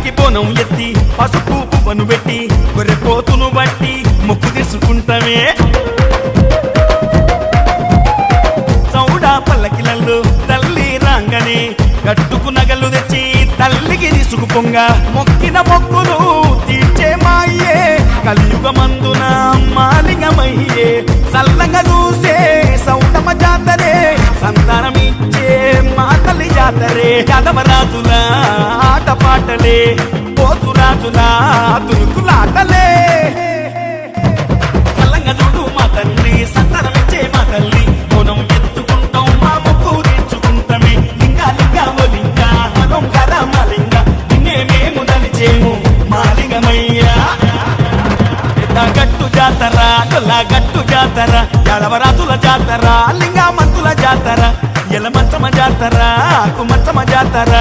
తల్లికి బోనం ఎత్తి పసుపు పువ్వును పెట్టి గొర్రెపోతును బట్టి మొక్కు తీసుకుంటామే. చౌడా పల్లకిలలో తల్లి రాంగనే గట్టుకు నగలు తెచ్చి తల్లికి తీసుకుపొంగ మొక్కిన మొక్కులు తీర్చే మాయే కలియుగమందున మాలింగమయ్యే. చల్లంగా చూసే సౌటమ జాతరే సంతానమిచ్చే మా తల్లి జాతరే. యాదవరాజుల ఆట పాటలే పోతురాజుల తురుకులాటలే. చల్లంగా చూడు మా తల్లి సంతానమిచ్చే మా తల్లి బోనం ఎత్తుకుంటాం మా మొక్కు తీర్చుకుంటామే. లింగా లింగా ఓ లింగా మనం కదా మా లింగ నిన్నే మేము దలిచేము మాలింగమయ్యా. గట్టు జాతర గొల్ల గట్టు జాతర యాదవరాజుల జాతర లింగామంతుల జాతర ఎలమంచమ జాతర కుమంచమ జాతర.